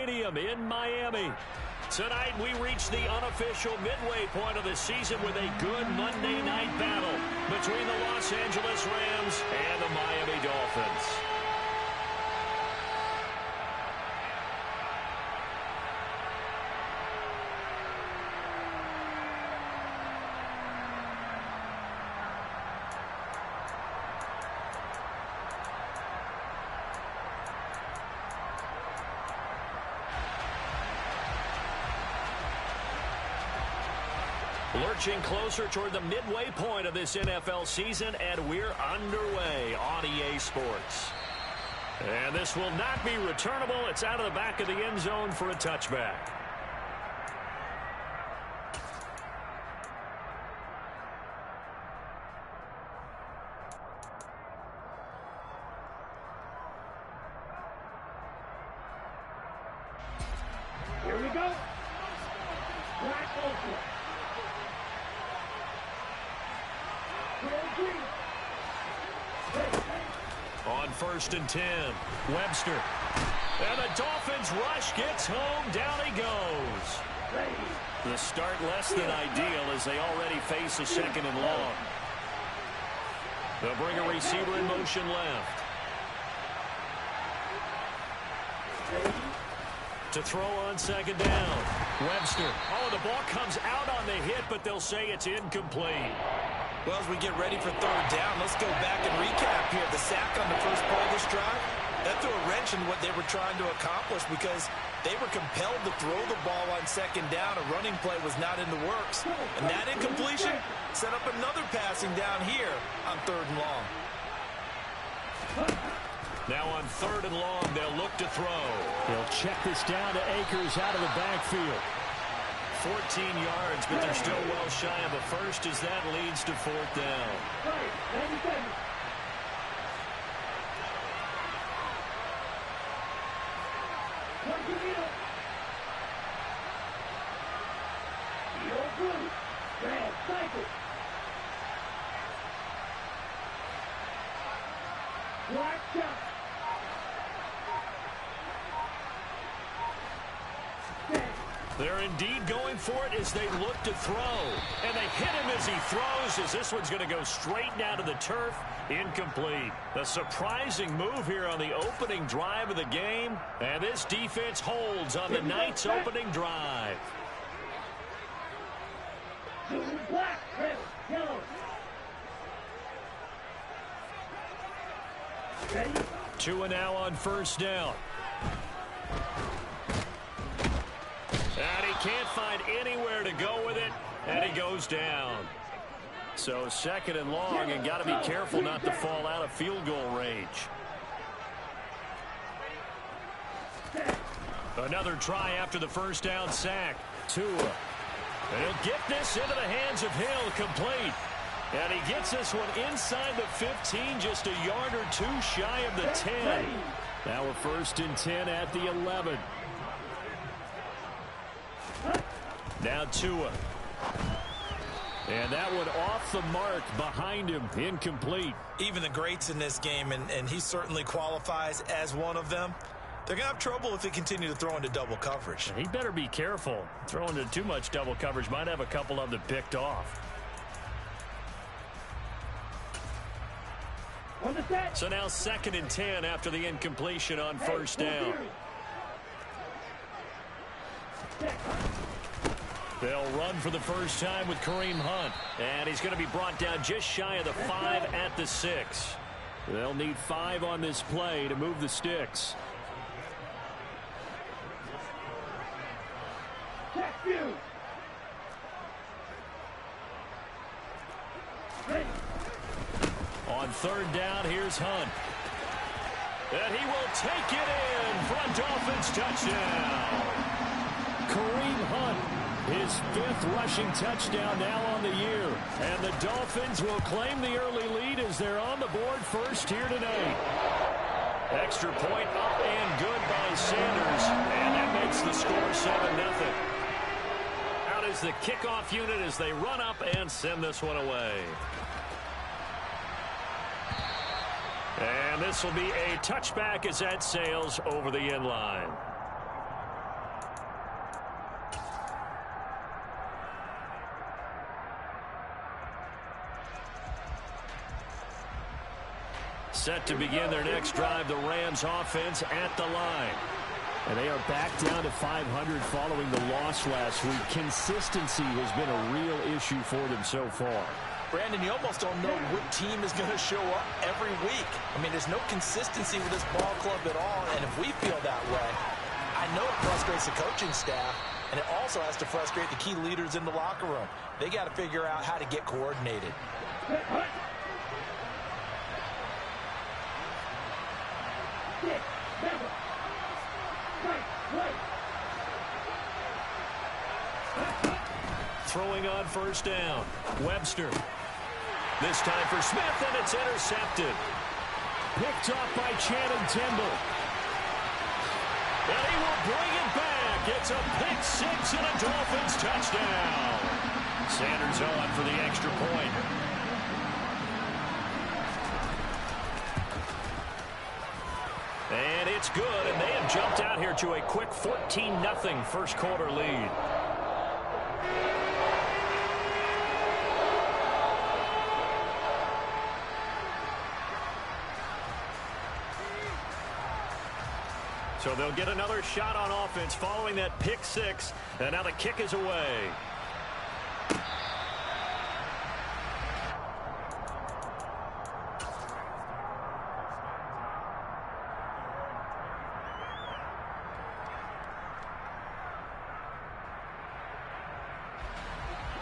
Stadium in Miami. Tonight, we reach the unofficial midway point of the season with a good Monday night battle between the Los Angeles Rams and the Miami Dolphins. Lurching closer toward the midway point of this NFL season, and we're underway on EA Sports. And this will not be returnable. It's out of the back of the end zone for a touchback. Here we go. Black open. On 1st and 10, Webster. And the Dolphins rush gets home. Down he goes. The start less than ideal as they already face a 2nd and long. They'll bring a receiver in motion left. To throw on 2nd down. Webster. Oh, the ball comes out on the hit, but they'll say it's incomplete. Well, as we get ready for 3rd down, let's go back and recap here. The sack on the first play of this drive, that threw a wrench in what they were trying to accomplish because they were compelled to throw the ball on 2nd down. A running play was not in the works. And that incompletion set up another passing down here on 3rd and long. Now on 3rd and long, they'll look to throw. They'll check this down to Akers out of the backfield. 14 yards, but they're still well shy of a first as that leads to 4th down. They're indeed going for it as they look to throw. And they hit him as he throws, as this one's going to go straight down to the turf. Incomplete. A surprising move here on the opening drive of the game. And this defense holds on the night's opening drive. Black, red, yellow. Ready? 2 and now on 1st down. And he can't find anywhere to go with it, and he goes down. So 2nd and long, and got to be careful not to fall out of field goal range. Another try after the 1st down sack. Tua. And he'll get this into the hands of Hill, complete. And he gets this one inside the 15, just a yard or 2 shy of the 10. Now a 1st and 10 at the 11. Now Tua. And that one off the mark behind him, incomplete. Even the greats in this game, and he certainly qualifies as one of them, they're going to have trouble if they continue to throw into double coverage. He better be careful. Throwing into too much double coverage might have a couple of them picked off. So now 2nd and 10 after the incompletion on 1st down. They'll run for the first time with Kareem Hunt. And he's going to be brought down just shy of the 5 at the 6. They'll need 5 on this play to move the sticks. On 3rd down, here's Hunt. And he will take it in for a Dolphins touchdown. Kareem Hunt, his 5th rushing touchdown now on the year. And the Dolphins will claim the early lead as they're on the board first here tonight. Extra point up and good by Sanders. And that makes the score 7-0. Out is the kickoff unit as they run up and send this one away. And this will be a touchback as that sails over the end line. Set to begin their next drive, the Rams offense at the line. And they are back down to 500 following the loss last week. Consistency has been a real issue for them so far. Brandon, you almost don't know what team is going to show up every week. I mean, there's no consistency with this ball club at all, and if we feel that way, I know it frustrates the coaching staff, and it also has to frustrate the key leaders in the locker room. They got to figure out how to get coordinated. Throwing on first down. Webster. This time for Smith, and it's intercepted. Picked off by Channing Tindall. And he will bring it back. It's a pick six and a Dolphins touchdown. Sanders on for the extra point. And it's good, and they have jumped out here to a quick 14-0 first quarter lead. So they'll get another shot on offense following that pick six, and now the kick is away.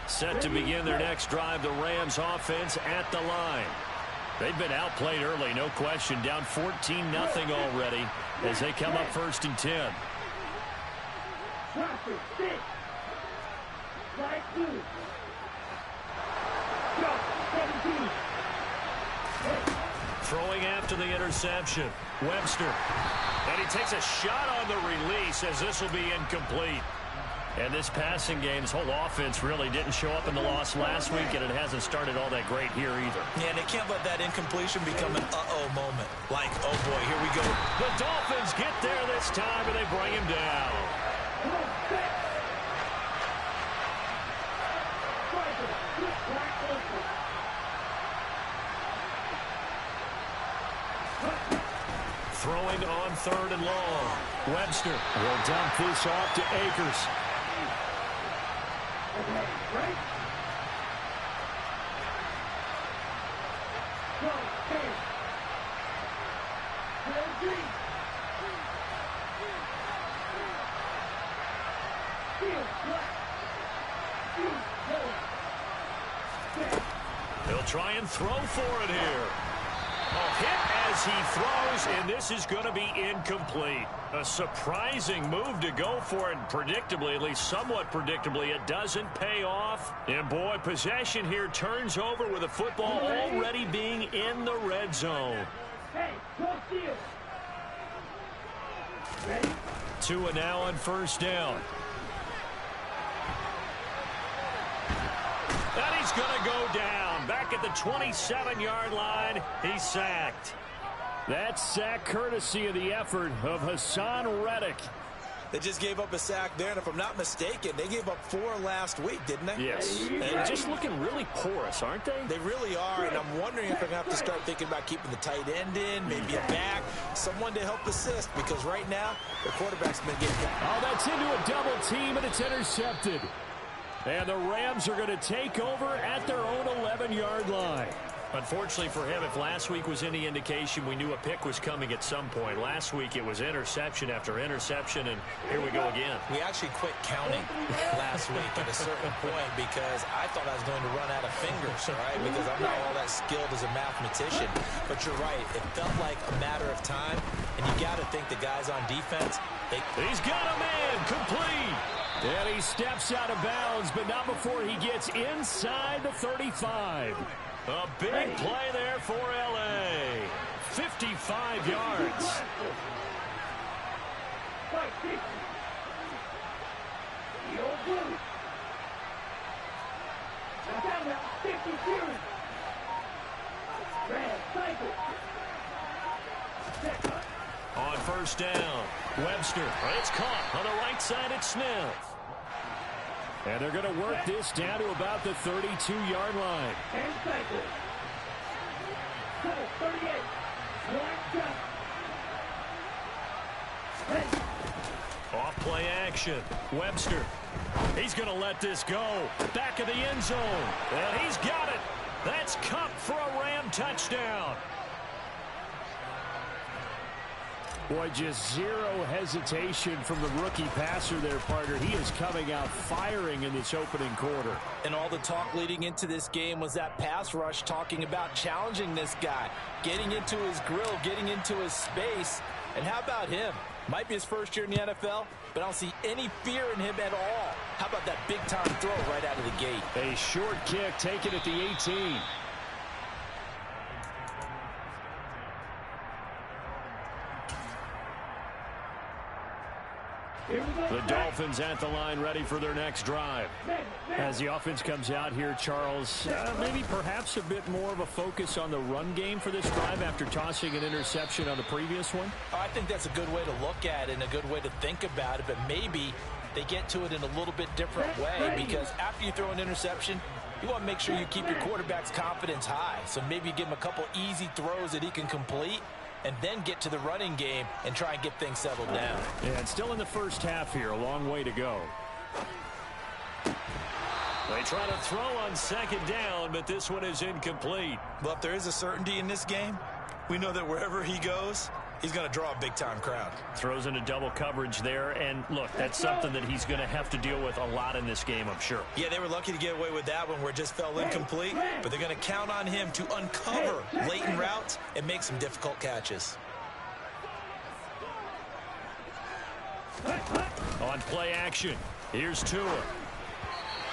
Set to begin their next drive, the Rams offense at the line. They've been outplayed early, no question. Down 14-0 already as they come up first and 10. Throwing after the interception. Webster. And he takes a shot on the release as this will be incomplete. And this passing game, this whole offense really didn't show up in the loss last week, and it hasn't started all that great here either. Yeah, and they can't let that incompletion become an uh-oh moment. Like, oh boy, here we go. The Dolphins get there this time, and they bring him down. Throwing on third and long. Webster will dump this off to Akers. He'll try and throw for it here. A hit as he throws, and this is going to be incomplete. A surprising move to go for it, predictably, at least somewhat predictably, it doesn't pay off. And boy, possession here turns over with the football already being in the red zone. Tua now on first down. And he's going to go down. Back at the 27-yard line, he's sacked. That sack courtesy of the effort of Hassan Reddick. They just gave up a sack there, and if I'm not mistaken, they gave up 4 last week, didn't they? Yes, and just looking really porous, aren't they? They really are, and I'm wondering if they're going to have to start thinking about keeping the tight end in, maybe a back, someone to help assist, because right now, their quarterback's been getting hit. Oh, that's into a double team, and it's intercepted. And the Rams are going to take over at their own 11-yard line. Unfortunately for him, if last week was any indication, we knew a pick was coming at some point. Last week it was interception after interception, and here we go again. We actually quit counting last week at a certain point because I thought I was going to run out of fingers, all right, because I'm not all that skilled as a mathematician. But you're right. It felt like a matter of time, and you got to think the guys on defense, he's got a man complete. And he steps out of bounds, but not before he gets inside the 35. A big play there for L.A. 55 yards. On first down, Webster. It's caught on the right side at Smith. And they're going to work this down to about the 32-yard line. Black duck. Off play action. Webster. He's going to let this go. Back of the end zone. And he's got it. That's Cup for a Ram touchdown. Boy, just zero hesitation from the rookie passer there, partner. He is coming out firing in this opening quarter. And all the talk leading into this game was that pass rush, talking about challenging this guy, getting into his grill, getting into his space. And how about him? Might be his first year in the NFL, but I don't see any fear in him at all. How about that big-time throw right out of the gate? A short kick taken at the 18. The Dolphins at the line, ready for their next drive. As the offense comes out here, Charles, maybe perhaps a bit more of a focus on the run game for this drive after tossing an interception on the previous one? I think that's a good way to look at it and a good way to think about it, but maybe they get to it in a little bit different way, because after you throw an interception, you want to make sure you keep your quarterback's confidence high. So maybe you give him a couple easy throws that he can complete, and then get to the running game and try and get things settled down. Yeah, it's still in the first half here. A long way to go. They try to throw on second down, but this one is incomplete. Well, if there is a certainty in this game, we know that wherever he goes, he's going to draw a big-time crowd. Throws into double coverage there, and look, that's something that he's going to have to deal with a lot in this game, I'm sure. Yeah, they were lucky to get away with that one where it just fell incomplete, but they're going to count on him to uncover latent routes and make some difficult catches. On play action, here's Tua.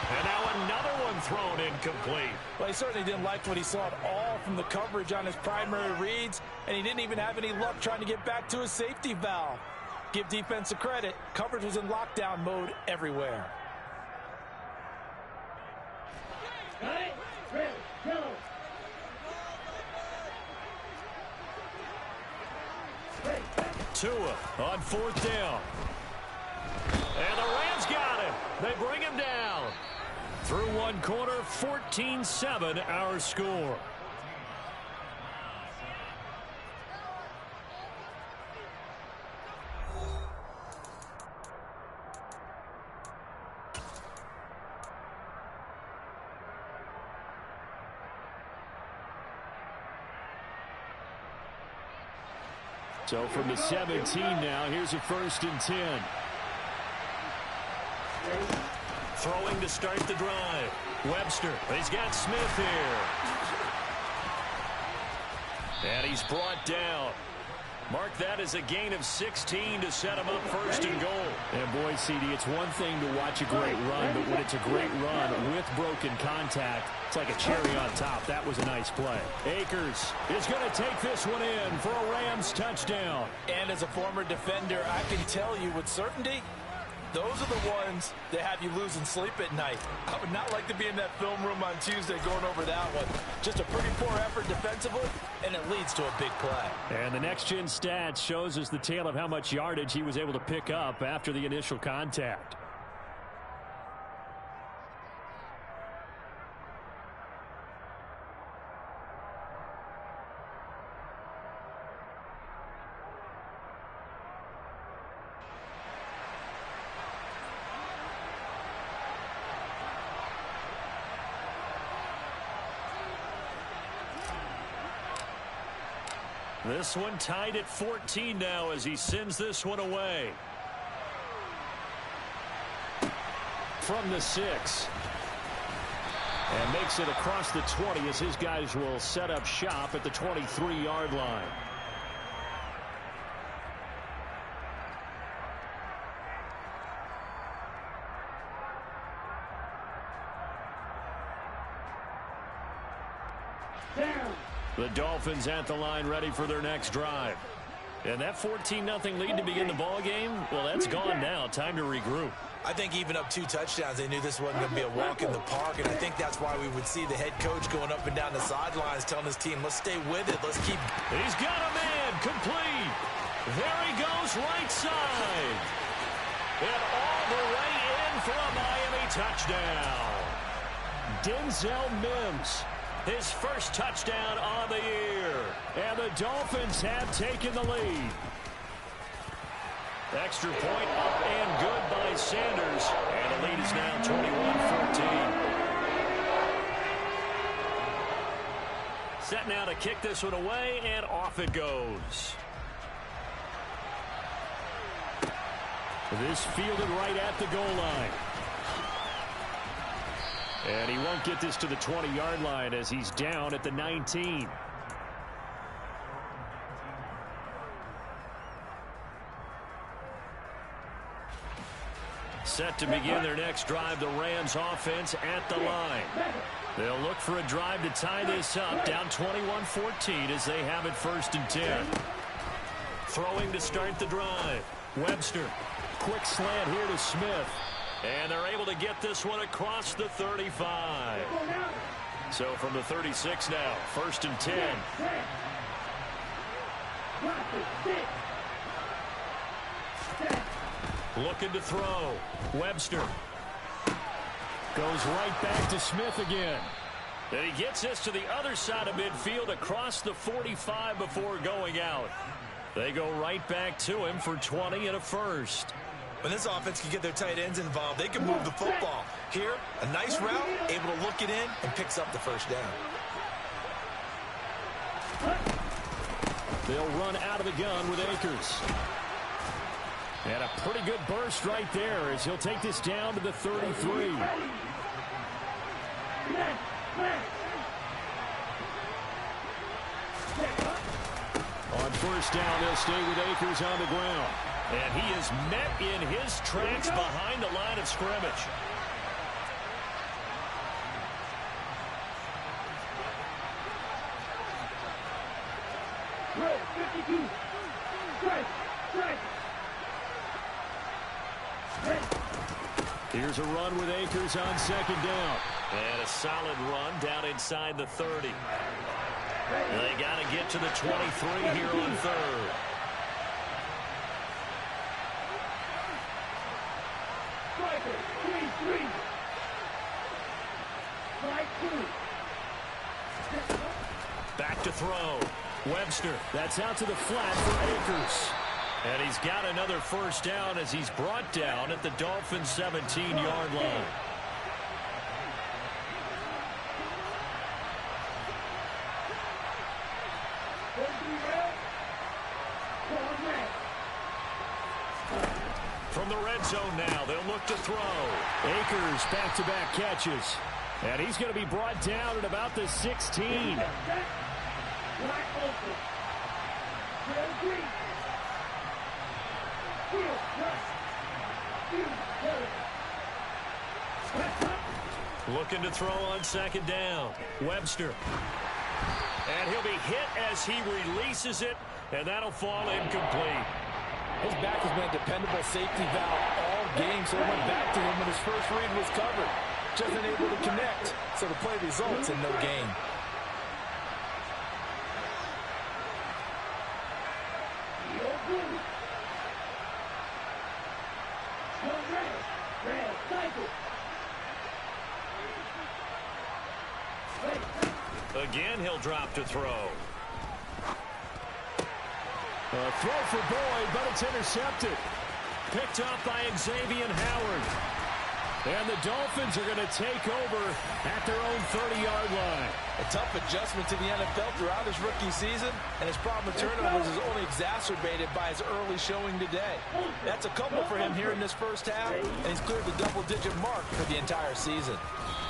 And now another one thrown incomplete. Well, he certainly didn't like what he saw at all from the coverage on his primary reads, and he didn't even have any luck trying to get back to his safety valve. Give defense a credit. Coverage was in lockdown mode everywhere. Tua on fourth down. And the Rams got him. They bring him down. Through one quarter, 14-7 our score. So from the 17 now, here's a 1st and 10. Throwing to start the drive. Webster. He's got Smith here. And he's brought down. Mark that as a gain of 16 to set him up 1st and goal. And boy, CD, it's one thing to watch a great run, but when it's a great run with broken contact, it's like a cherry on top. That was a nice play. Akers is going to take this one in for a Rams touchdown. And as a former defender, I can tell you with certainty, those are the ones that have you losing sleep at night. I would not like to be in that film room on Tuesday going over that one. Just a pretty poor effort defensively, and it leads to a big play. And the next-gen stats shows us the tale of how much yardage he was able to pick up after the initial contact. This one tied at 14 now as he sends this one away. From the 6. And makes it across the 20 as his guys will set up shop at the 23-yard line. The Dolphins at the line ready for their next drive. And that 14-0 lead to begin the ball game, well, that's gone now. Time to regroup. I think even up 2 touchdowns, they knew this wasn't going to be a walk in the park, and I think that's why we would see the head coach going up and down the sidelines telling his team, let's stay with it, let's keep. He's got a man, complete. There he goes, right side. And all the way in for a Miami touchdown. Denzel Mims his first touchdown on the year. And the Dolphins have taken the lead. Extra point up and good by Sanders. And the lead is now 21-14. Set now to kick this one away, and off it goes. This fielded right at the goal line. And he won't get this to the 20-yard line as he's down at the 19. Set to begin their next drive, the Rams offense at the line. They'll look for a drive to tie this up, down 21-14 as they have it 1st and 10. Throwing to start the drive. Webster, quick slant here to Smith. And they're able to get this one across the 35. So from the 36 now, 1st and 10. Looking to throw. Webster goes right back to Smith again. And he gets this to the other side of midfield across the 45 before going out. They go right back to him for 20 and a first. When this offense can get their tight ends involved, they can move the football. Here, a nice route, able to look it in, and picks up the first down. They'll run out of the gun with Akers. And a pretty good burst right there as he'll take this down to the 33. On 1st down, they'll stay with Akers on the ground. And he is met in his tracks behind the line of scrimmage. Here's a run with Akers on 2nd down. And a solid run down inside the 30. They got to get to the 23 here on 3rd. Back to throw. Webster. That's out to the flat for Akers. And he's got another 1st down as he's brought down at the Dolphins' 17-yard line. From the red zone now, they'll look to throw. Akers back-to-back catches. And he's going to be brought down at about the 16. Looking to throw on 2nd down. Webster. And he'll be hit as he releases it, and that'll fall incomplete. His back has been a dependable safety valve all game, so it went back to him when his first read was covered. Just unable to connect, so the play results in no gain. Again, he'll drop to throw. A throw for Boyd, but it's intercepted. Picked up by Xavier Howard. And the Dolphins are going to take over at their own 30-yard line. A tough adjustment to the NFL throughout his rookie season, and his problem with turnovers is only exacerbated by his early showing today. That's a couple for him here in this first half, and he's cleared the double-digit mark for the entire season.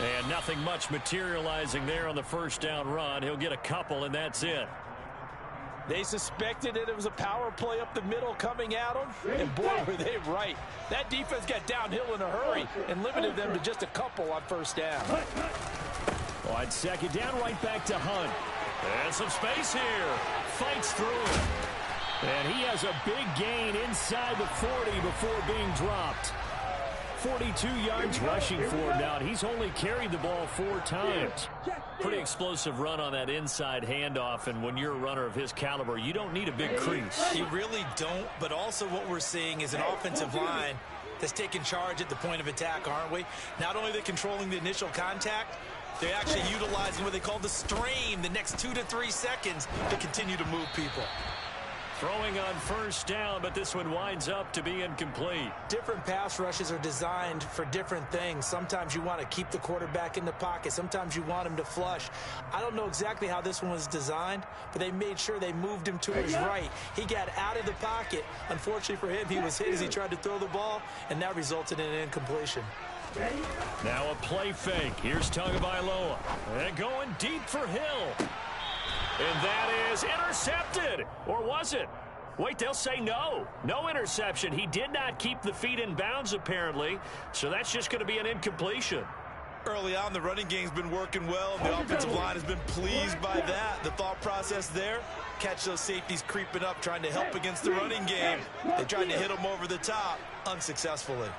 And nothing much materializing there on the 1st down run. He'll get a couple, and that's it. They suspected that it was a power play up the middle coming at them, and boy, were they right. That defense got downhill in a hurry and limited them to just a couple on 1st down. On 2nd down, right back to Hunt. And some space here. Fights through it. And he has a big gain inside the 40 before being dropped. 42 yards rushing for him now. He's only carried the ball 4 times. Pretty explosive run on that inside handoff, and when you're a runner of his caliber, you don't need a big crease. You really don't, but also what we're seeing is an offensive line that's taking charge at the point of attack, aren't we? Not only are they controlling the initial contact, They're actually utilizing what they call the strain, the next 2 to 3 seconds to continue to move people. Throwing on first down, but this one winds up to be incomplete. Different pass rushes are designed for different things. Sometimes you want to keep the quarterback in the pocket. Sometimes you want him to flush. I don't know exactly how this one was designed, but they made sure they moved him to his right. He got out of the pocket. Unfortunately for him, he was hit as he tried to throw the ball, and that resulted in an incompletion. Now a play fake. Here's Tagovailoa. And going deep for Hill. And that is intercepted. Or was it? Wait, they'll say no. No interception. He did not keep the feet in bounds, apparently. So that's just going to be an incompletion. Early on, the running game's been working well. The offensive line has been pleased by that. The thought process there, catch those safeties creeping up, trying to help against the running game. They tried to hit them over the top, unsuccessfully.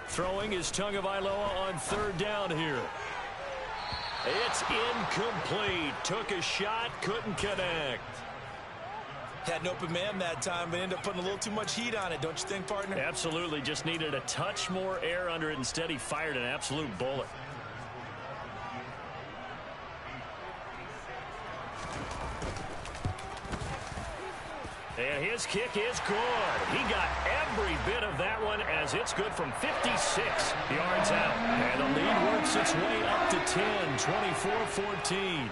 Throwing is Tagovailoa on third down here. It's incomplete. Took a shot, couldn't connect. Had an open man that time, but ended up putting a little too much heat on it, don't you think, partner? Absolutely. Just needed a touch more air under it. Instead, he fired an absolute bullet. And his kick is good. He got every bit of that one as it's good from 56 yards out. And the lead works its way up to 10, 24-14.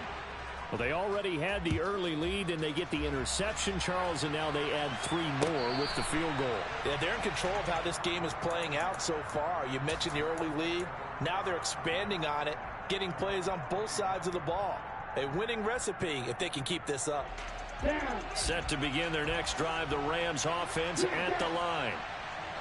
Well, they already had the early lead, and they get the interception, Charles, and now they add 3 more with the field goal. Yeah, they're in control of how this game is playing out so far. You mentioned the early lead. Now they're expanding on it, getting plays on both sides of the ball. A winning recipe if they can keep this up. Set to begin their next drive, the Rams offense at the line.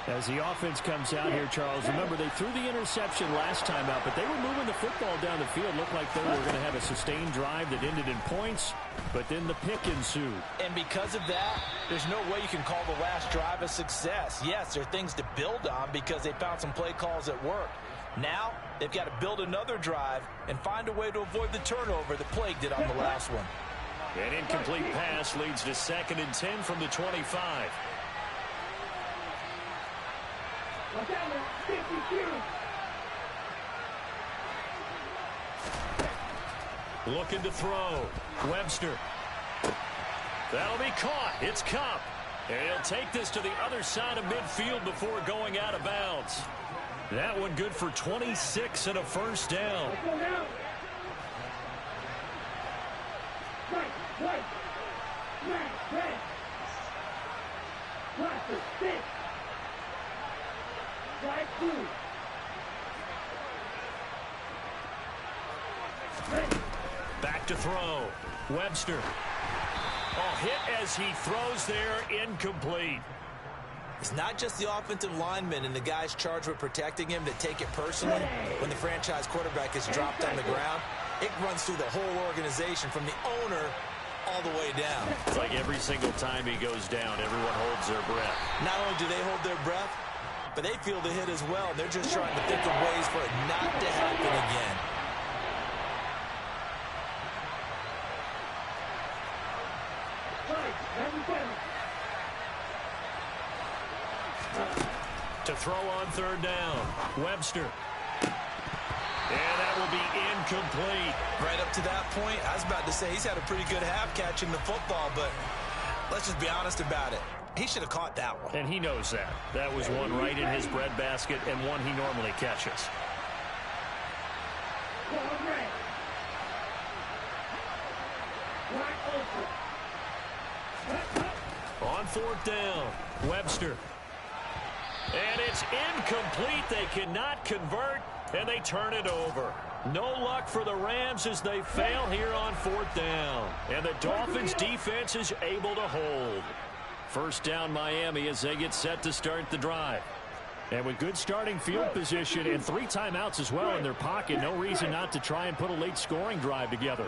As the offense comes out here, Charles, remember they threw the interception last time out, but they were moving the football down the field. Looked like they were going to have a sustained drive that ended in points, but then the pick ensued. And because of that, there's no way you can call the last drive a success. Yes, there are things to build on because they found some play calls that work. Now, they've got to build another drive and find a way to avoid the turnover that plagued it on the last one. An incomplete pass leads to 2nd and 10 from the 25. Looking to throw. Webster. That'll be caught. It's Cup. And he'll take this to the other side of midfield before going out of bounds. That one good for 26 and a first down. Back to throw. Webster. Oh, hit as he throws there, incomplete. It's not just the offensive linemen and the guys charged with protecting him that take it personally. When the franchise quarterback is dropped on the ground, it runs through the whole organization from the owner all the way down. It's like every single time he goes down, everyone holds their breath. Not only do they hold their breath, but they feel the hit as well. They're just trying to think of ways for it not to happen again. To throw on third down, Webster. And that will be incomplete. Right up to that point, I was about to say he's had a pretty good half catching the football, but let's just be honest about it. He should have caught that one. And he knows that. That was one right in his breadbasket and one he normally catches. On fourth down, Webster. And it's incomplete. They cannot convert, and they turn it over. No luck for the Rams as they fail here on fourth down. And the Dolphins' defense is able to hold. First down, Miami, as they get set to start the drive. And with good starting field position and 3 timeouts as well in their pocket, no reason not to try and put a late scoring drive together.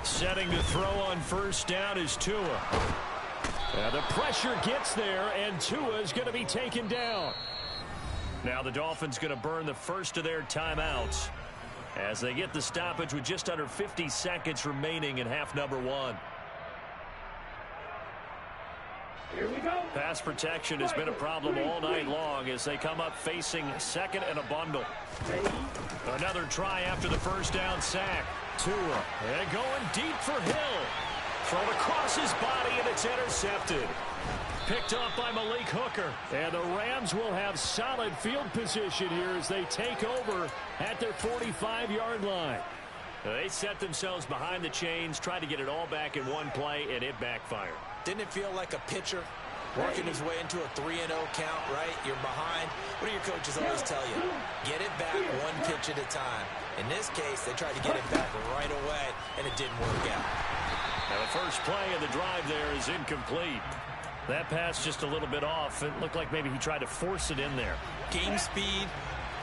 Setting to throw on first down is Tua. The pressure gets there, and Tua is going to be taken down. Now the Dolphins going to burn the first of their timeouts. as they get the stoppage with just under 50 seconds remaining in half number one. Here we go. Pass protection has been a problem all night long as they come up facing second and a bundle. Another try after the first down sack. Tua, and going deep for Hill. Thrown across his body, and it's intercepted. Picked up by Malik Hooker. And the Rams will have solid field position here as they take over at their 45-yard line. They set themselves behind the chains, tried to get it all back in one play, and it backfired. Didn't it feel like a pitcher working his way into a 3-0 count, right? You're behind. What do your coaches always tell you? Get it back one pitch at a time. In this case, they tried to get it back right away, and it didn't work out. Now the first play of the drive there is incomplete. That pass just a little bit off. It looked like maybe he tried to force it in there. Game speed,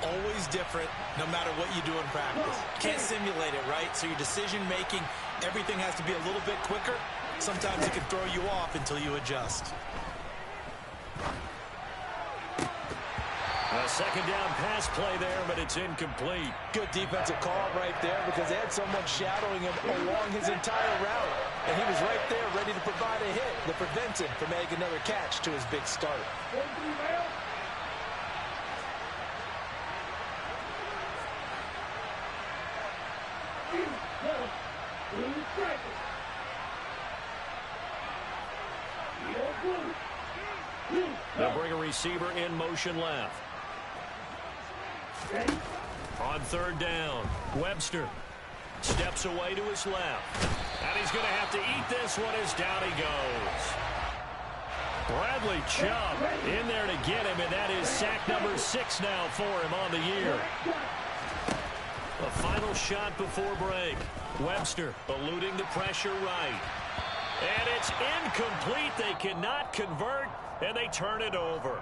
always different, no matter what you do in practice. Can't simulate it, right? So your decision-making, everything has to be a little bit quicker. Sometimes it can throw you off until you adjust. A second down pass play there, but it's incomplete. Good defensive call right there because they had someone shadowing him along his entire route. And he was right there ready to provide a hit that prevents him from making another catch to his big start. They'll bring a receiver in motion left. On third down, Webster steps away to his left. And he's going to have to eat this one as down he goes. Bradley Chubb in there to get him, and that is sack number 6 now for him on the year. The final shot before break. Webster eluding the pressure right. And it's incomplete. They cannot convert, and they turn it over.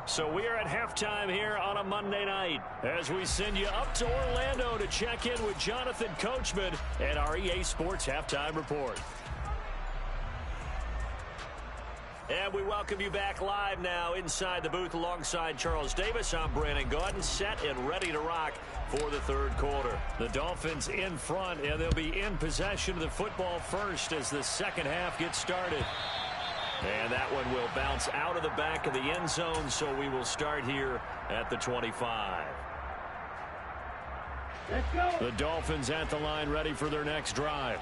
So we are at halftime here on a Monday night as we send you up to Orlando to check in with Jonathan Coachman and our EA Sports Halftime Report. And we welcome you back live now inside the booth alongside Charles Davis. I'm Brandon Gaudin, set and ready to rock for the third quarter. The Dolphins in front, and they'll be in possession of the football first as the second half gets started. And that one will bounce out of the back of the end zone, so we will start here at the 25. Let's go. The Dolphins at the line ready for their next drive.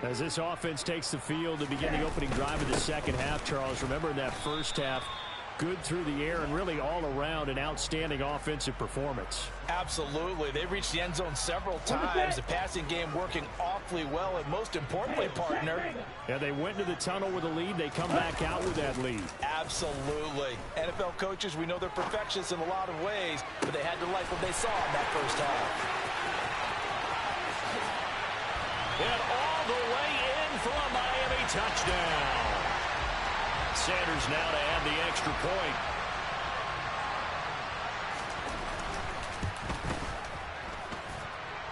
As this offense takes the field to begin the opening drive of the second half, Charles, remember in that first half, good through the air and really all around an outstanding offensive performance. Absolutely. They reached the end zone several times. The passing game working awfully well, and most importantly, partner. Yeah, they went into the tunnel with a lead. They come back out with that lead. Absolutely. NFL coaches, we know they're perfectionists in a lot of ways, but they had to like what they saw in that first half. And all the way in for a Miami touchdown. Sanders now to add the extra point.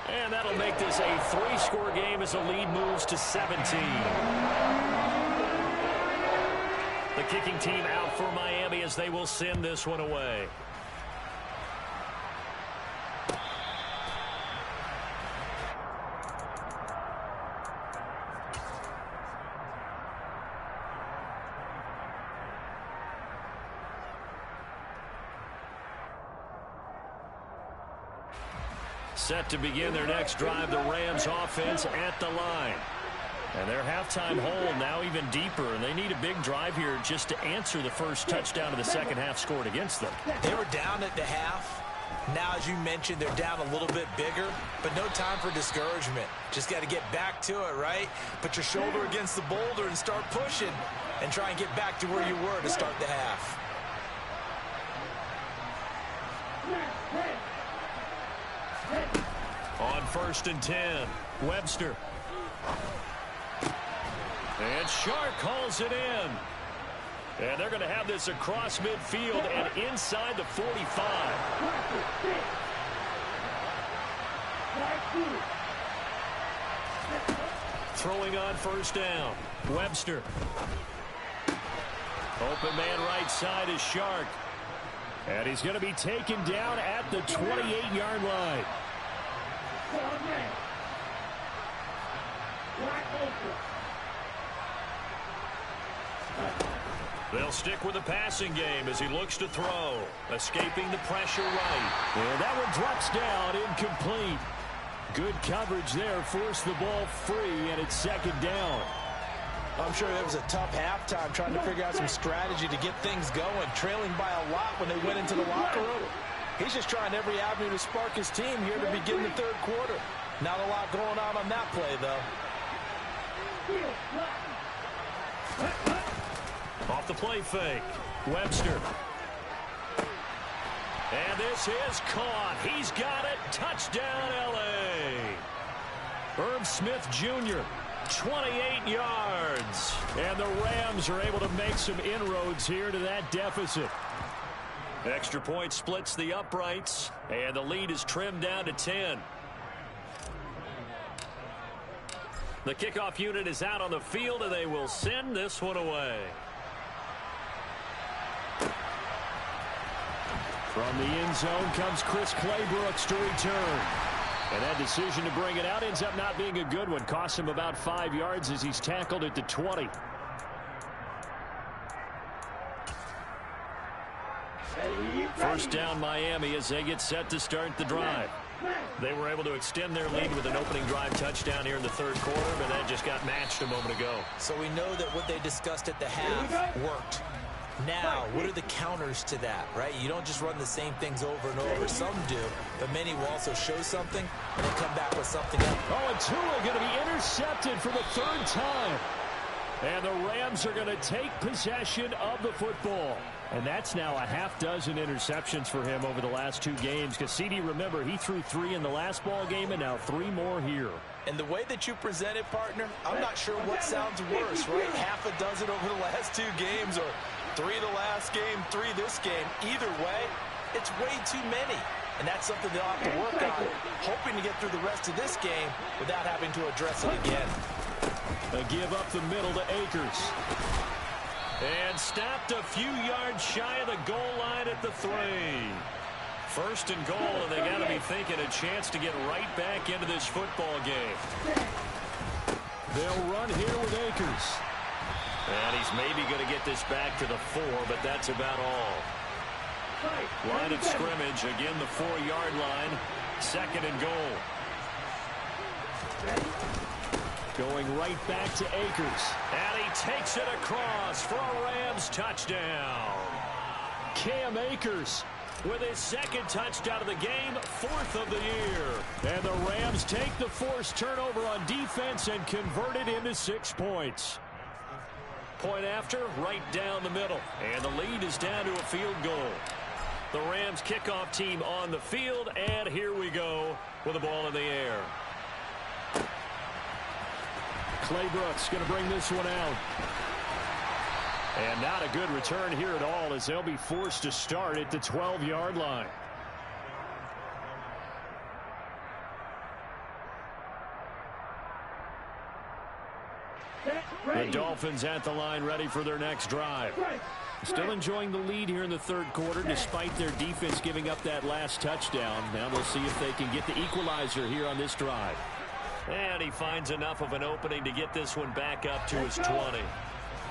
And that'll make this a 3-score game as the lead moves to 17. The kicking team out for Miami as they will send this one away. Set to begin their next drive, the Rams offense at the line. And their halftime hole now even deeper, and they need a big drive here just to answer the first touchdown of the second half scored against them. They were down at the half. Now, as you mentioned, they're down a little bit bigger, but no time for discouragement. Just got to get back to it, right? Put your shoulder against the boulder and start pushing and try and get back to where you were to start the half. On 1st and 10, Webster. And Shark calls it in. And they're going to have this across midfield and inside the 45. Throwing on 1st down, Webster. Open man right side is Shark. And he's going to be taken down at the 28-yard line. They'll stick with the passing game as he looks to throw. Escaping the pressure right. And that one drops down, incomplete. Good coverage there, forced the ball free, and it's second down. I'm sure it was a tough halftime trying to figure out some strategy to get things going, trailing by a lot when they went into the locker room. He's just trying every avenue to spark his team here to begin the third quarter. Not a lot going on that play, though. Off the play fake. Webster. And this is caught. He's got it. Touchdown, L.A. Herb Smith Jr., 28 yards. And the Rams are able to make some inroads here to that deficit. Extra point splits the uprights, and the lead is trimmed down to 10. The kickoff unit is out on the field, and they will send this one away. From the end zone comes Chris Claybrooks to return. And that decision to bring it out ends up not being a good one. Costs him about 5 yards as he's tackled at the 20. First down Miami as they get set to start the drive. They were able to extend their lead with an opening drive touchdown here in the third quarter, but that just got matched a moment ago. So we know that what they discussed at the half worked. Now, what are the counters to that, right? You don't just run the same things over and over. Some do, but many will also show something and then come back with something else. Oh, and Tua going to be intercepted for the third time. And the Rams are going to take possession of the football. And that's now a half dozen interceptions for him over the last 2 games. Because CD, remember, he threw 3 in the last ball game and now 3 more here. And the way that you present it, partner, I'm not sure what sounds worse, right? Half a dozen over the last 2 games or 3 the last game, 3 this game. Either way, it's way too many. And that's something they'll have to work on, hoping to get through the rest of this game without having to address it again. A give up the middle to Akers. And stopped a few yards shy of the goal line at the 3. First and goal, and they got to be thinking a chance to get right back into this football game. They'll run here with Akers. And he's maybe going to get this back to the 4, but that's about all. Line of scrimmage, again the 4-yard line. Second and goal. Going right back to Akers. And he takes it across for a Rams touchdown. Cam Akers with his second touchdown of the game, 4th of the year. And the Rams take the forced turnover on defense and convert it into 6 points. Point after, right down the middle. And the lead is down to a field goal. The Rams kickoff team on the field, and here we go with the ball in the air. Claybrooks going to bring this one out. And not a good return here at all as they'll be forced to start at the 12-yard line. The Dolphins at the line ready for their next drive. Still enjoying the lead here in the third quarter despite their defense giving up that last touchdown. Now we'll see if they can get the equalizer here on this drive. And he finds enough of an opening to get this one back up to his 20.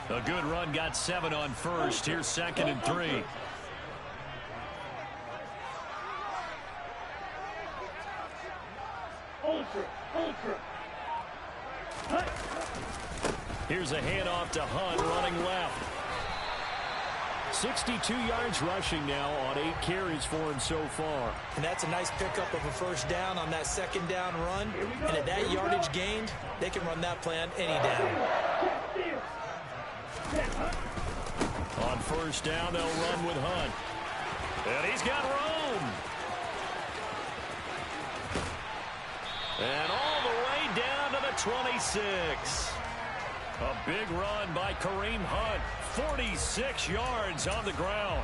A good run, got 7 on first. Here's 2nd and 3. Here's a handoff to Hunt running left. 62 yards rushing now on 8 carries for him so far. And that's a nice pickup of a first down on that second down run. And at that yardage gained, they can run that play on any down. On first down, they'll run with Hunt. And he's got room. And all the way down to the 26. A big run by Kareem Hunt. 46 yards on the ground.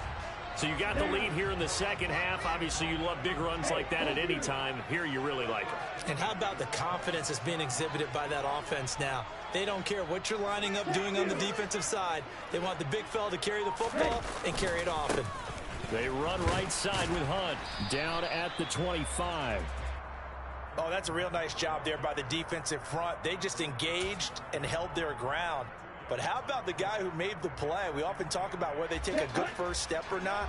So you got the lead here in the second half. Obviously, you love big runs like that at any time. Here you really like them. And how about the confidence that's being exhibited by that offense now? They don't care what you're lining up doing on the defensive side. They want the big fella to carry the football and carry it often. They run right side with Hunt. Down at the 25. Oh, that's a real nice job there by the defensive front. They just engaged and held their ground. But how about the guy who made the play? We often talk about whether they take a good first step or not.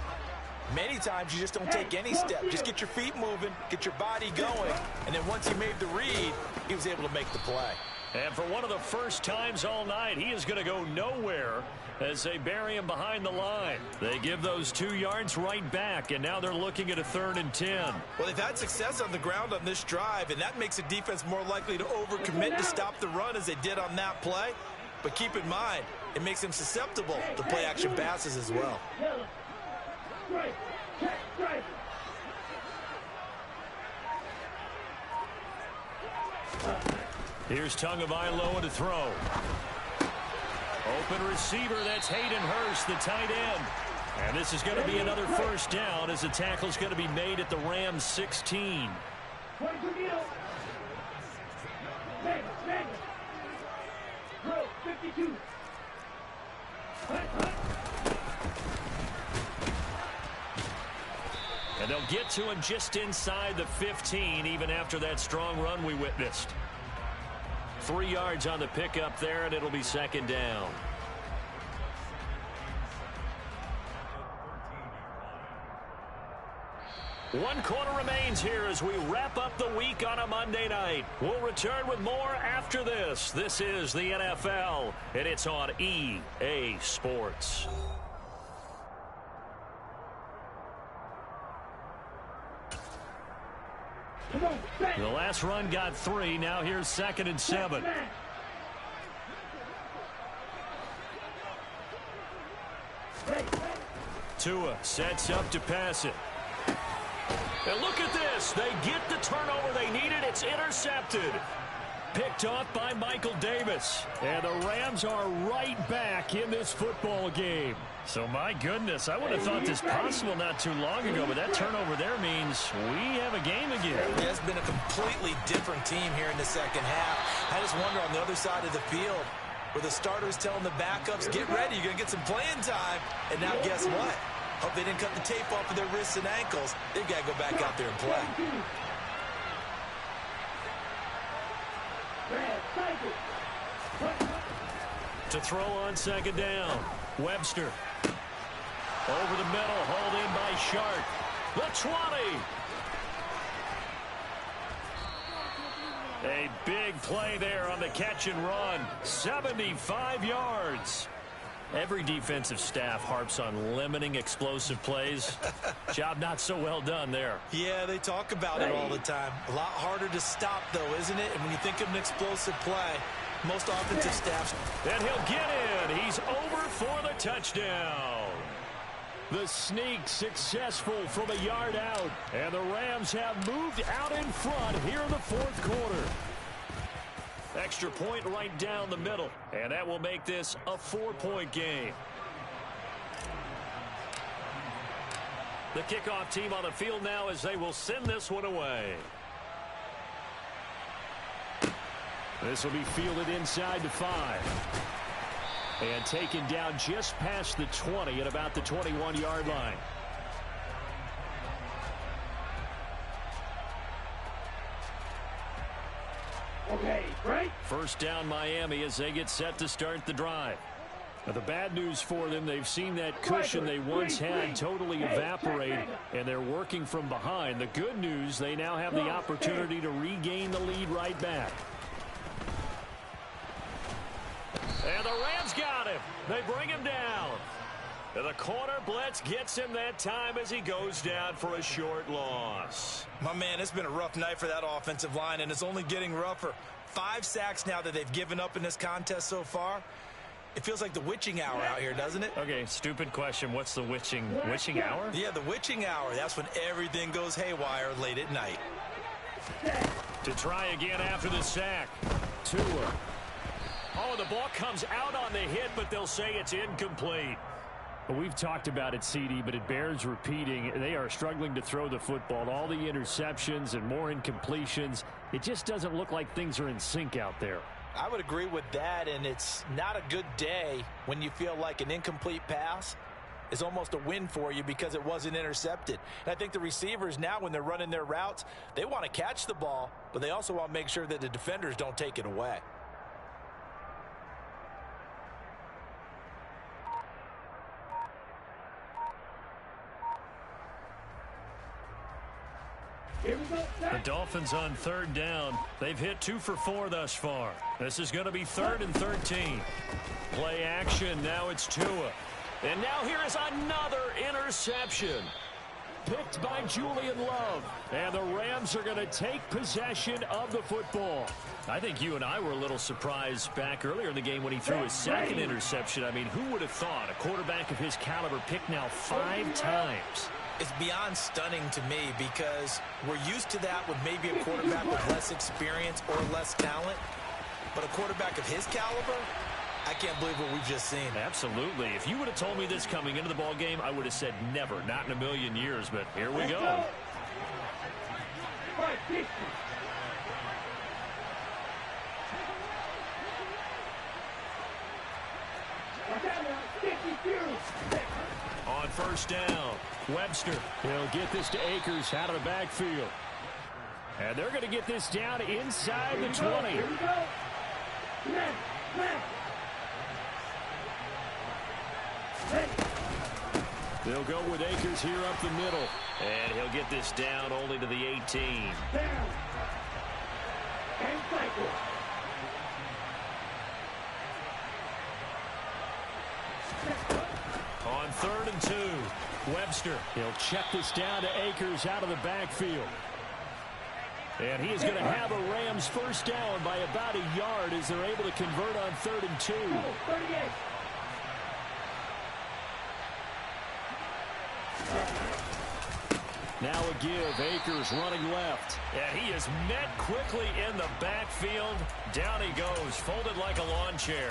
Many times you just don't take any step. Just get your feet moving, get your body going, and then once he made the read, he was able to make the play. And for one of the first times all night, he is going to go nowhere as they bury him behind the line. They give those 2 yards right back, and now they're looking at a 3rd and 10. Well, they've had success on the ground on this drive, and that makes the defense more likely to overcommit to stop the run as they did on that play. But keep in mind, it makes them susceptible to play-action passes as well. Here's Tagovailoa to throw. Open receiver, that's Hayden Hurst, the tight end. And this is going to be another first down as the tackle's going to be made at the Rams 16. And they'll get to him just inside the 15, even after that strong run we witnessed. 3 yards on the pickup there, and it'll be 2nd down. One quarter remains here as we wrap up the week on a Monday night. We'll return with more after this. This is the NFL, and it's on EA Sports. The last run got 3. Now here's 2nd and 7. Tua sets up to pass it. And look at this. They get the turnover they needed. It's intercepted. Picked off by Michael Davis. And the Rams are right back in this football game. So, my goodness, I would have thought this possible not too long ago, but that turnover there means we have a game again. It has been a completely different team here in the second half. I just wonder on the other side of the field, where the starters telling the backups, get ready, you're going to get some playing time. And now guess what? Hope they didn't cut the tape off of their wrists and ankles. They've got to go back out there and play. To throw on 2nd down. Webster. Over the middle, hauled in by Sharp. The 20. A big play there on the catch and run. 75 yards. Every defensive staff harps on limiting explosive plays. Job not so well done there. Yeah, they talk about it all the time. A lot harder to stop, though, isn't it? And when you think of an explosive play, most offensive staffs. And he'll get in. He's over for the touchdown. The sneak successful from a yard out. And the Rams have moved out in front here in the 4th quarter. Extra point right down the middle. And that will make this a 4-point game. The kickoff team on the field now as they will send this one away. This will be fielded inside the 5. And taken down just past the 20 at about the 21-yard line. Okay, right. First down Miami as they get set to start the drive. Now, the bad news for them, they've seen that cushion they once had totally evaporate, and they're working from behind. The good news, they now have the opportunity to regain the lead right back. And the Rams got him. They bring him down. And the corner blitz gets him that time as he goes down for a short loss. My man, it's been a rough night for that offensive line, and it's only getting rougher. 5 sacks now that they've given up in this contest so far. It feels like the witching hour out here, doesn't it? Okay, stupid question. What's the witching hour? Yeah, the witching hour. That's when everything goes haywire late at night. To try again after the sack. Tua. Oh, the ball comes out on the hit, but they'll say it's incomplete. Well, we've talked about it, CD, but it bears repeating. They are struggling to throw the football. All the interceptions and more incompletions. It just doesn't look like things are in sync out there. I would agree with that, and it's not a good day when you feel like an incomplete pass is almost a win for you because it wasn't intercepted. And I think the receivers now, when they're running their routes, they want to catch the ball, but they also want to make sure that the defenders don't take it away. The Dolphins on third down. They've hit 2 for 4 thus far. This is going to be 3rd and 13. Play action. Now it's Tua. And now here is another interception. Picked by Julian Love. And the Rams are going to take possession of the football. I think you and I were a little surprised back earlier in the game when he threw his second interception. I mean, who would have thought a quarterback of his caliber picked now 5 times? It's beyond stunning to me because we're used to that with maybe a quarterback with less experience or less talent. But a quarterback of his caliber, I can't believe what we've just seen. Absolutely. If you would have told me this coming into the ball game, I would have said never, not in a million years. But here we go. On first down, Webster. He'll get this to Akers out of the backfield. And they're going to get this down inside the 20. Here we go. They'll go with Akers here up the middle. And he'll get this down only to the 18. Down. And cycle. On 3rd and 2, Webster. He'll check this down to Akers out of the backfield. And he is going to have a Rams first down by about a yard as they're able to convert on 3rd and 2. 38. Now a give. Akers running left. And he is met quickly in the backfield. Down he goes, folded like a lawn chair.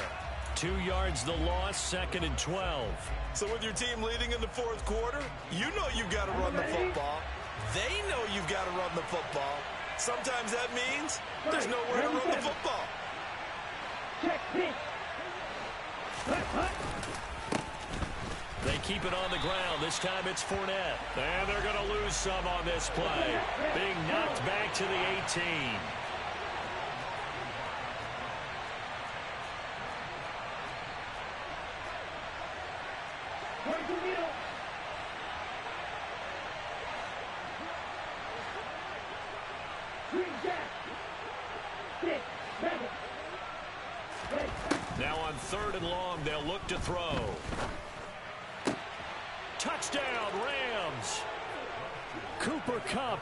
2 yards the loss, 2nd and 12. So with your team leading in the 4th quarter, you know you've got to run the football. They know you've got to run the football. Sometimes that means there's nowhere to run the football. Check pitch. They keep it on the ground. This time it's Fournette. And they're going to lose some on this play. Being knocked back to the 18. Now on 3rd and long, they'll look to throw. Touchdown, Rams. Cooper Kupp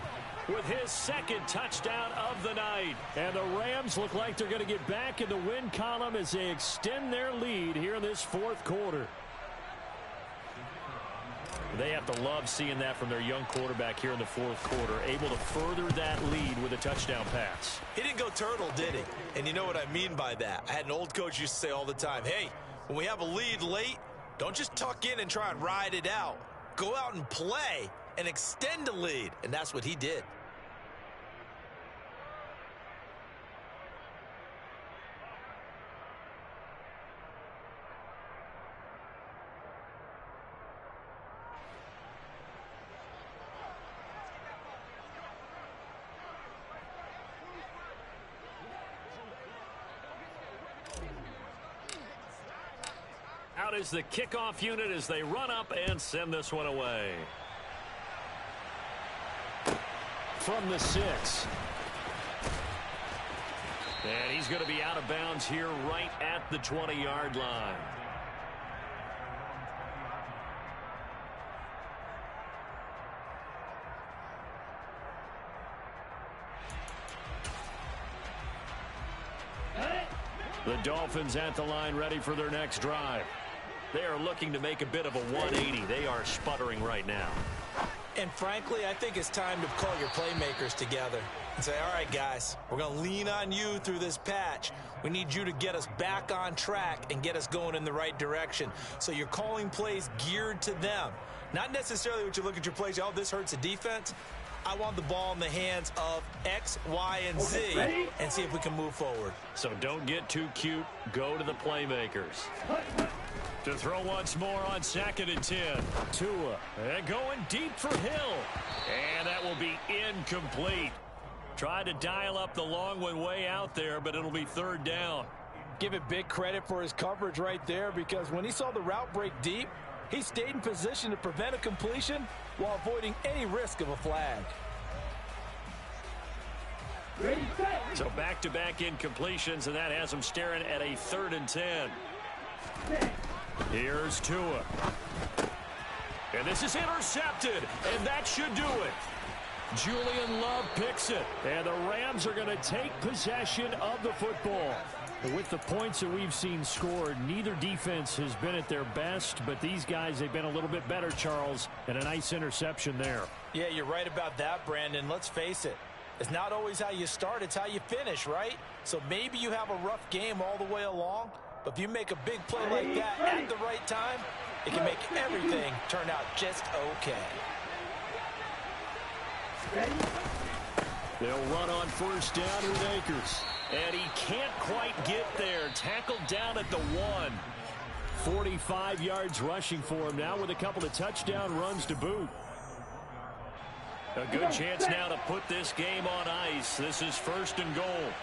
with his 2nd touchdown of the night. And the Rams look like they're going to get back in the win column as they extend their lead here in this 4th quarter. They have to love seeing that from their young quarterback here in the 4th quarter, able to further that lead with a touchdown pass. He didn't go turtle, did he? And you know what I mean by that. I had an old coach used to say all the time, hey, when we have a lead late, don't just tuck in and try and ride it out. Go out and play and extend the lead. And that's what he did. Out is the kickoff unit as they run up and send this one away. From the 6. And he's going to be out of bounds here right at the 20-yard line. The Dolphins at the line ready for their next drive. They are looking to make a bit of a 180. They are sputtering right now. And frankly, I think it's time to call your playmakers together and say, all right, guys, we're going to lean on you through this patch. We need you to get us back on track and get us going in the right direction. So you're calling plays geared to them. Not necessarily what you look at your plays, oh, this hurts the defense. I want the ball in the hands of X, Y, and Z and see if we can move forward. So don't get too cute. Go to the playmakers. To throw once more on 2nd and 10. Tua, and going deep for Hill. And that will be incomplete. Tried to dial up the long one way out there, but it'll be 3rd down. Give it big credit for his coverage right there, because when he saw the route break deep, he stayed in position to prevent a completion while avoiding any risk of a flag. So back-to-back incompletions, and that has him staring at a 3rd and 10. Here's Tua. And this is intercepted, and that should do it. Julian Love picks it, and the Rams are going to take possession of the football. With the points that we've seen scored, neither defense has been at their best, but these guys, they've been a little bit better, Charles, and a nice interception there. Yeah, you're right about that, Brandon. Let's face it. It's not always how you start, it's how you finish, right? So maybe you have a rough game all the way along, but if you make a big play like that at the right time, it can make everything turn out just okay. They'll run on 1st down with Akers. And he can't quite get there. Tackled down at the 1. 45 yards rushing for him now with a couple of touchdown runs to boot. A good chance now to put this game on ice. This is 1st and goal.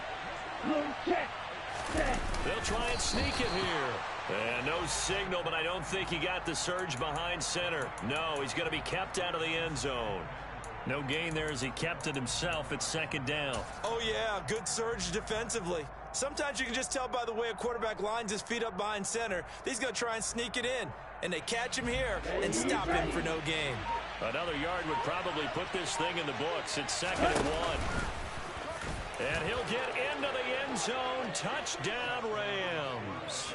They'll try and sneak it here. And no signal, but I don't think he got the surge behind center. No, he's going to be kept out of the end zone. No gain there as he kept it himself at 2nd down. Oh, yeah, good surge defensively. Sometimes you can just tell by the way a quarterback lines his feet up behind center. He's going to try and sneak it in. And they catch him here and stop him for no gain. Another yard would probably put this thing in the books. It's 2nd and 1. And he'll get into the end zone. Touchdown, Rams.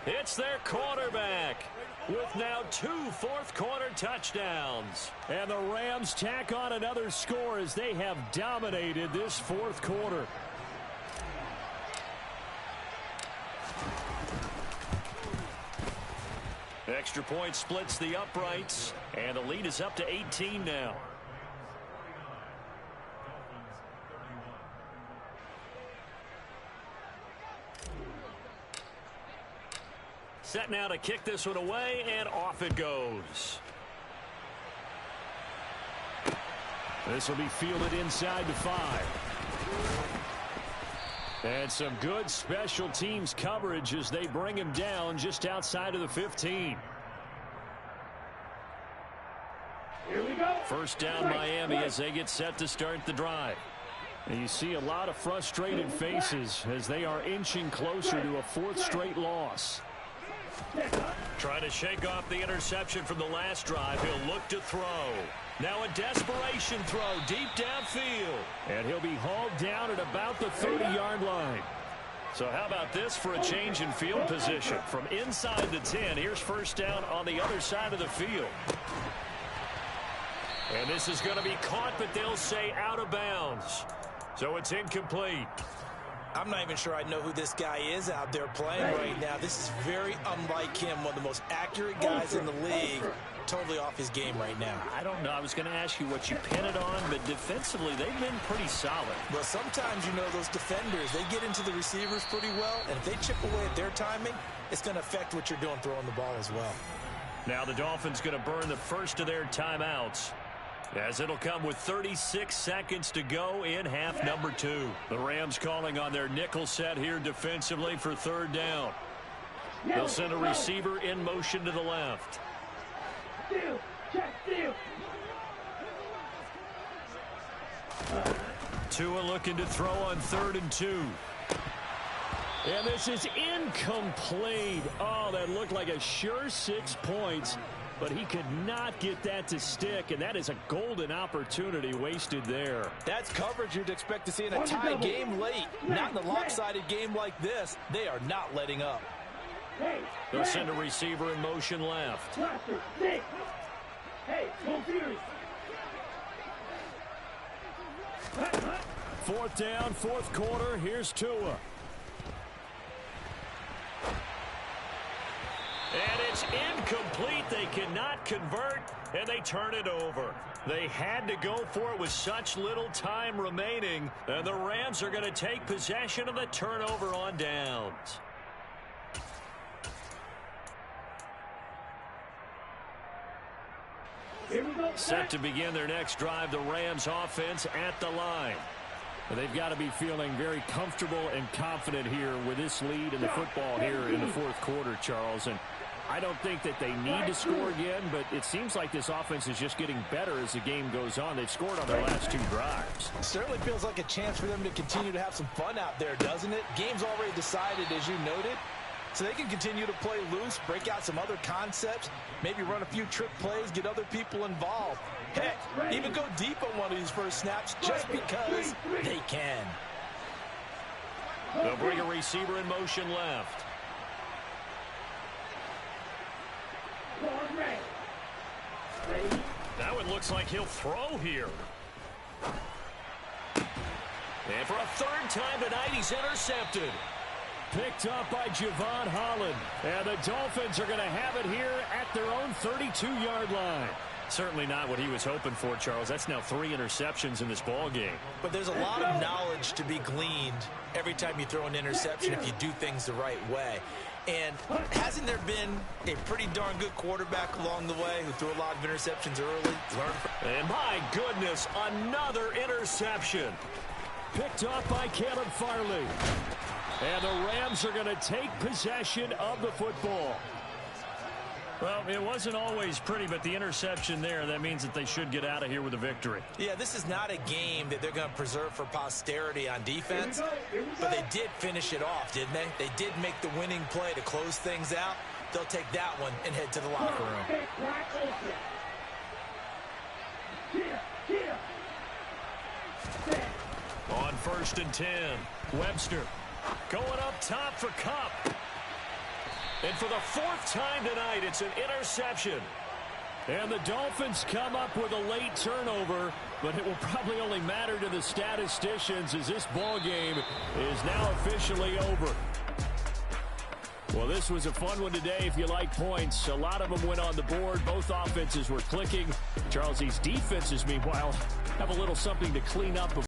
It's their quarterback with now 2 fourth-quarter touchdowns. And the Rams tack on another score as they have dominated this 4th quarter. Extra point splits the uprights, and the lead is up to 18 now. Set now to kick this one away, and off it goes. This will be fielded inside the 5. And some good special teams coverage as they bring him down just outside of the 15. Here we go. 1st down Miami as they get set to start the drive. And you see a lot of frustrated faces as they are inching closer to a 4th straight loss. Trying to shake off the interception from the last drive. He'll look to throw. Now a desperation throw deep downfield. And he'll be hauled down at about the 30-yard line. So how about this for a change in field position? From inside the 10, here's 1st down on the other side of the field. And this is going to be caught, but they'll say out of bounds. So it's incomplete. I'm not even sure I know who this guy is out there playing right now. This is very unlike him, one of the most accurate guys in the league. Totally off his game right now. I don't know. I was going to ask you what you pin it on, but defensively, they've been pretty solid. Well, sometimes, you know, those defenders, they get into the receivers pretty well, and if they chip away at their timing, it's going to affect what you're doing throwing the ball as well. Now the Dolphins going to burn the first of their timeouts, as it'll come with 36 seconds to go in half number 2. The Rams calling on their nickel set here defensively for 3rd down. They'll send a receiver in motion to the left. Tua looking to throw on 3rd and 2. And this is incomplete. Oh, that looked like a sure 6 points. But he could not get that to stick, and that is a golden opportunity wasted there. That's coverage you'd expect to see in a tie game late. Not in a lopsided game like this. They are not letting up. They'll send a receiver in motion left. Hey, go Fury. 4th down, 4th quarter. Here's Tua. And it's incomplete. They cannot convert, and they turn it over. They had to go for it with such little time remaining, and the Rams are going to take possession of the turnover on downs. Here we go. Set to begin their next drive, the Rams offense at the line. They've got to be feeling very comfortable and confident here with this lead in the football here in the fourth quarter, Charles. And I don't think that they need to score again, but it seems like this offense is just getting better as the game goes on. They've scored on their last 2 drives. Certainly feels like a chance for them to continue to have some fun out there, doesn't it? Game's already decided, as you noted. So they can continue to play loose, break out some other concepts, maybe run a few trick plays, get other people involved. Heck, even go deep on one of these first snaps just because they can. They'll bring a receiver in motion left. That one looks like he'll throw here. And for a 3rd time tonight, he's intercepted. Picked up by Javon Holland. And the Dolphins are going to have it here at their own 32-yard line. Certainly not what he was hoping for, Charles. That's now 3 interceptions in this ball game. But there's a lot of knowledge to be gleaned every time you throw an interception if you do things the right way. And hasn't there been a pretty darn good quarterback along the way who threw a lot of interceptions early? And my goodness, another interception. Picked up by Caleb Farley. And the Rams are going to take possession of the football. Well, it wasn't always pretty, but the interception there, that means that they should get out of here with a victory. Yeah, this is not a game that they're going to preserve for posterity on defense, but they did finish it off, didn't they? They did make the winning play to close things out. They'll take that one and head to the locker room. On 1st and 10, Webster going up top for Kupp. And for the 4th time tonight, it's an interception. And the Dolphins come up with a late turnover, but it will probably only matter to the statisticians as this ball game is now officially over. Well, this was a fun one today if you like points. A lot of them went on the board. Both offenses were clicking. Charles, these defenses, meanwhile, have a little something to clean up